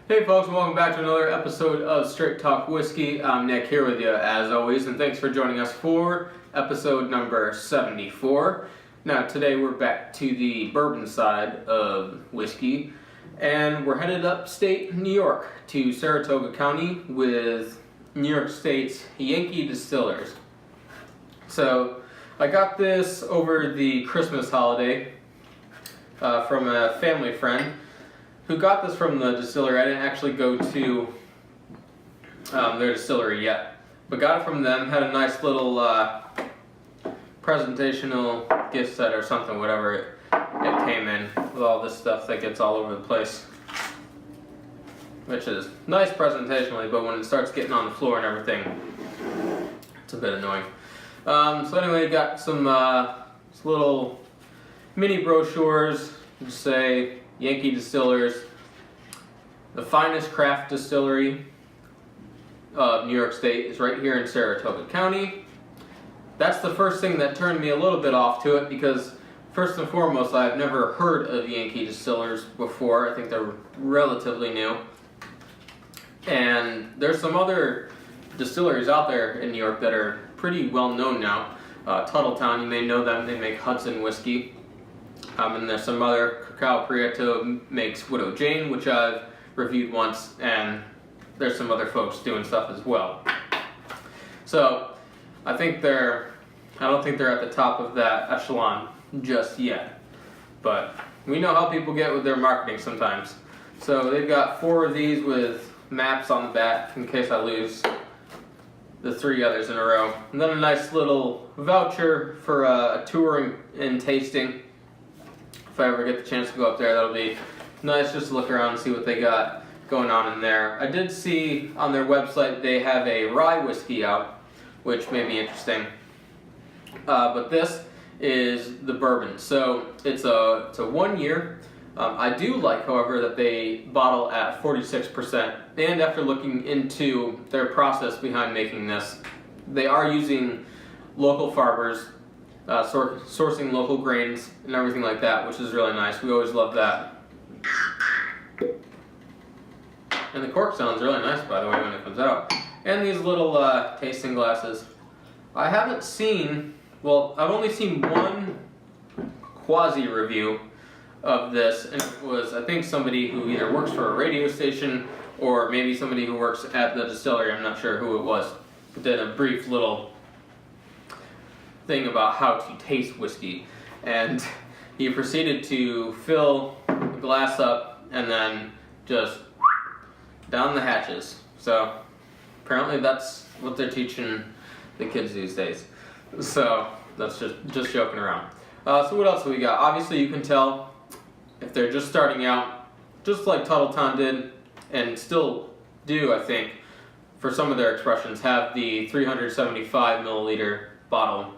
Hey folks, welcome back to another episode of Straight Talk Whiskey. I'm Nick here with you as always, and thanks for joining us for episode number 74. Now today we're back to the bourbon side of whiskey, and we're headed upstate New York to Saratoga County with New York State's Yankee Distillers. So I got this over the Christmas holiday from a family friend who got this from the distillery. I didn't actually go to their distillery yet, but got it from them. Had a nice little presentational gift set or something, whatever it came in, with all this stuff that gets all over the place, which is nice presentationally, but when it starts getting on the floor and everything, it's a bit annoying. So anyway, got some little mini brochures, just say Yankee Distillers, the finest craft distillery of New York State, is right here in Saratoga County. That's the first thing that turned me a little bit off to it, because first and foremost, I've never heard of Yankee Distillers before. I think they're relatively new. And there's some other distilleries out there in New York that are pretty well known now. Tuttletown, you may know them, they make Hudson whiskey. And there's some other, Cacao Prieto makes Widow Jane, which I've reviewed once, and there's some other folks doing stuff as well. So I don't think they're at the top of that echelon just yet, but we know how people get with their marketing sometimes. So they've got 4 of these with maps on the back in case I lose the 3 others in a row, and then a nice little voucher for a touring and tasting. If I ever get the chance to go up there, that'll be nice just to look around and see what they got going on in there. I did see on their website they have a rye whiskey out, which may be interesting. But this is the bourbon. So it's a 1 year. I do like, however, that they bottle at 46%. And after looking into their process behind making this, they are using local farmers, sourcing local grains and everything like that, which is really nice. We always love that. And the cork sounds really nice, by the way, when it comes out. And these little tasting glasses. I haven't seen, well, I've only seen one quasi-review of this, and it was, I think, somebody who either works for a radio station or maybe somebody who works at the distillery. I'm not sure who it was. But did a brief little thing about how to taste whiskey, and he proceeded to fill the glass up and then just down the hatches. So apparently that's what they're teaching the kids these days. So that's just joking around. So what else do we got? Obviously you can tell if they're just starting out, just like Tuttletown did, and still do, I think, for some of their expressions, have the 375 milliliter bottle.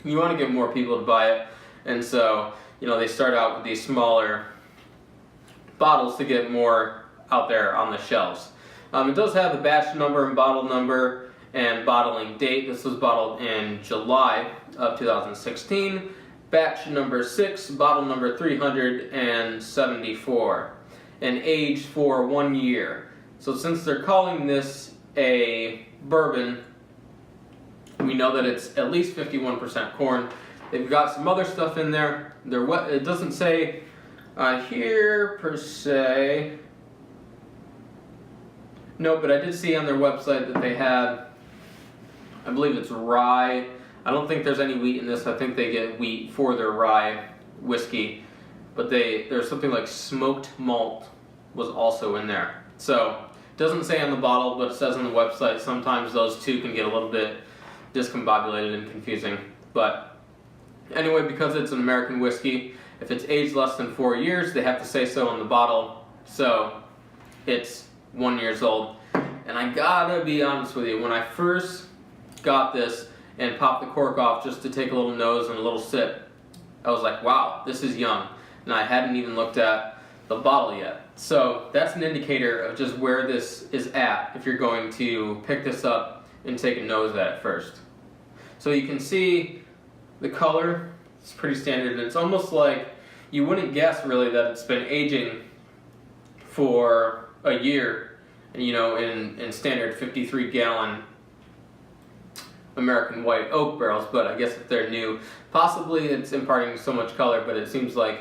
You want to get more people to buy it, and so they start out with these smaller bottles to get more out there on the shelves. It does have the batch number and bottle number and bottling date. This was bottled in July of 2016. Batch number 6, bottle number 374, and aged for 1 year. So since they're calling this a bourbon, we know that it's at least 51% corn. They've got some other stuff in there. It doesn't say here per se. No, but I did see on their website that they have, I believe it's rye. I don't think there's any wheat in this. I think they get wheat for their rye whiskey. But there's something like smoked malt was also in there. So it doesn't say on the bottle, but it says on the website. Sometimes those two can get a little bit discombobulated and confusing. But anyway, because it's an American whiskey, if it's aged less than 4 years, they have to say so on the bottle. So it's 1 year old. And I gotta be honest with you, when I first got this and popped the cork off just to take a little nose and a little sip, I was like, wow, this is young. And I hadn't even looked at the bottle yet. So that's an indicator of just where this is at if you're going to pick this up and take a nose at it first. So you can see the color, it's pretty standard, and it's almost like you wouldn't guess really that it's been aging for a year, you know, in standard 53-gallon American white oak barrels, but I guess if they're new, possibly it's imparting so much color, but it seems like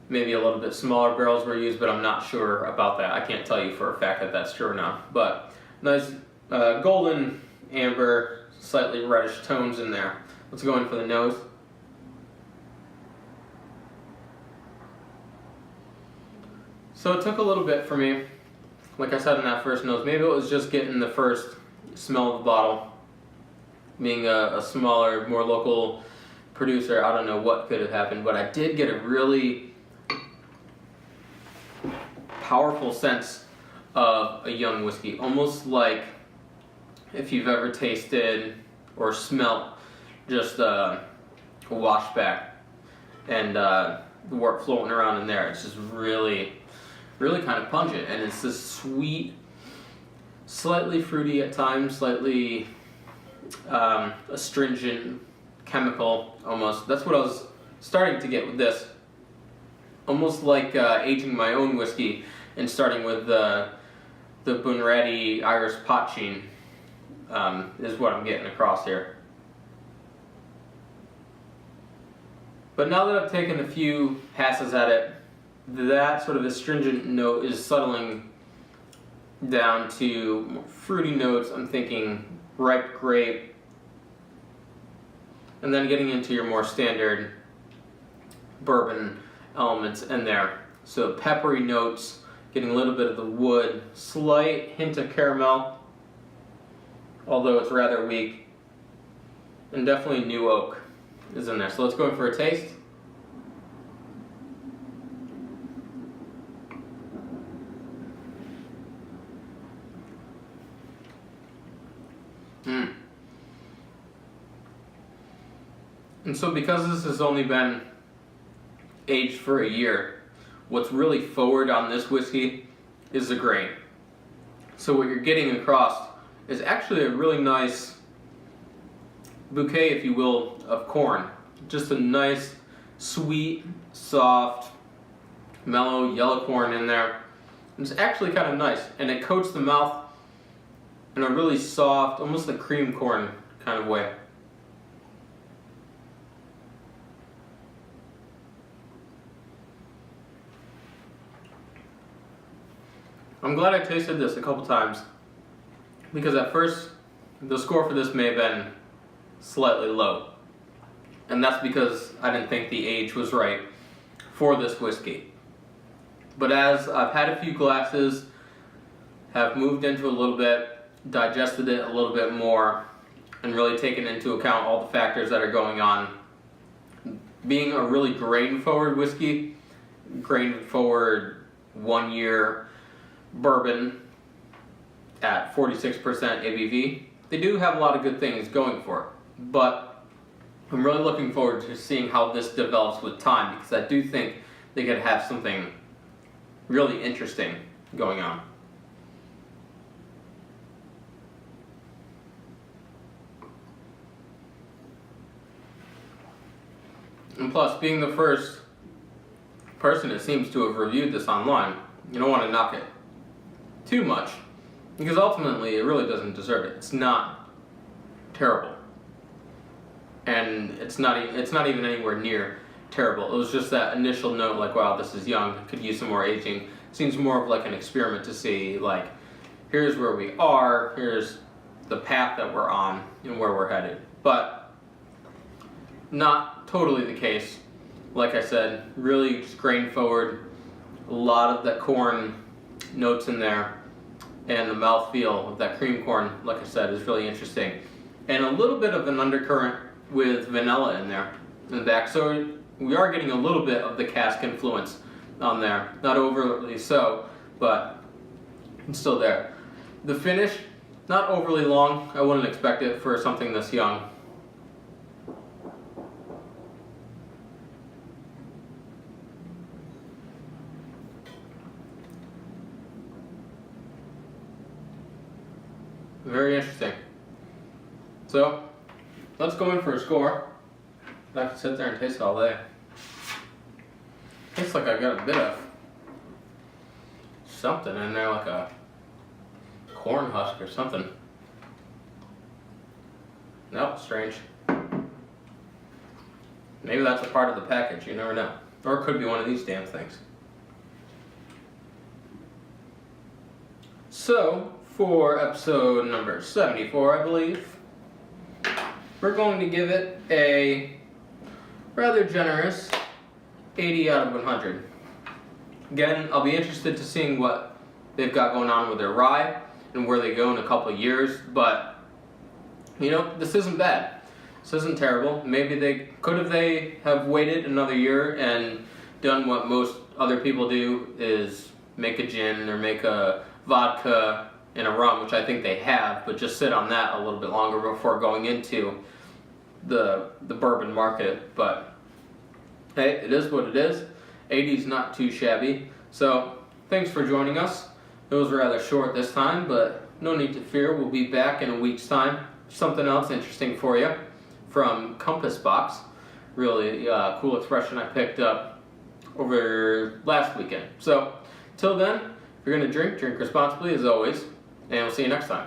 maybe a little bit smaller barrels were used, but I'm not sure about that. I can't tell you for a fact that that's true or not. But nice golden, amber, slightly reddish tones in there. Let's go in for the nose. So it took a little bit for me, like I said in that first nose. Maybe it was just getting the first smell of the bottle. Being a smaller, more local producer, I don't know what could have happened, but I did get a really powerful sense of a young whiskey, almost like if you've ever tasted or smelt just a washback and the wort floating around in there. It's just really, really kind of pungent, and it's this sweet, slightly fruity at times, slightly astringent, chemical almost. That's what I was starting to get with this. Almost like aging my own whiskey and starting with the Bunratty Irish Potsheen is what I'm getting across here. But now that I've taken a few passes at it, that sort of astringent note is settling down to more fruity notes. I'm thinking ripe grape, and then getting into your more standard bourbon elements in there. So peppery notes, getting a little bit of the wood, slight hint of caramel, although it's rather weak, and definitely new oak is in there. So let's go in for a taste. And so because this has only been aged for a year, what's really forward on this whiskey is the grain. So what you're getting across is actually a really nice bouquet, if you will, of corn. Just a nice, sweet, soft, mellow yellow corn in there. It's actually kind of nice, and it coats the mouth in a really soft, almost like cream corn kind of way. I'm glad I tasted this a couple times, because at first the score for this may have been slightly low, and that's because I didn't think the age was right for this whiskey. But as I've had a few glasses, have moved into a little bit, digested it a little bit more, and really taken into account all the factors that are going on, being a really grain forward whiskey, grain forward 1 year bourbon at 46% ABV, they do have a lot of good things going for it. But I'm really looking forward to seeing how this develops with time, because I do think they could have something really interesting going on. And plus, being the first person that seems to have reviewed this online, you don't want to knock it too much, because ultimately it really doesn't deserve it. It's not terrible, and it's not even anywhere near terrible. It was just that initial note, like, wow, this is young, could use some more aging. Seems more of like an experiment to see, like, here's where we are, here's the path that we're on, and where we're headed. But not totally the case. Like I said, really just grain forward, a lot of that corn notes in there, and the mouthfeel of that cream corn, like I said, is really interesting. And a little bit of an undercurrent with vanilla in there in the back. So we are getting a little bit of the cask influence on there. Not overly so, but it's still there. The finish, not overly long. I wouldn't expect it for something this young. Very interesting. So, let's go in for a score. I can sit there and taste it all day. Tastes like I got a bit of something in there, like a corn husk or something. Nope, strange. Maybe that's a part of the package, you never know. Or it could be one of these damn things. So, for episode number 74, I believe, we're going to give it a rather generous 80 out of 100. Again, I'll be interested to seeing what they've got going on with their rye and where they go in a couple of years, but, you know, this isn't bad. This isn't terrible. Maybe they have waited another year and done what most other people do, is make a gin or make a vodka and a rum, which I think they have, but just sit on that a little bit longer before going into the bourbon market. But hey, it is what it is. 80's not too shabby. So thanks for joining us. It was rather short this time, but no need to fear. We'll be back in a week's time. Something else interesting for you from Compass Box. Really cool expression I picked up over last weekend. So till then, if you're going to drink responsibly as always, and we'll see you next time.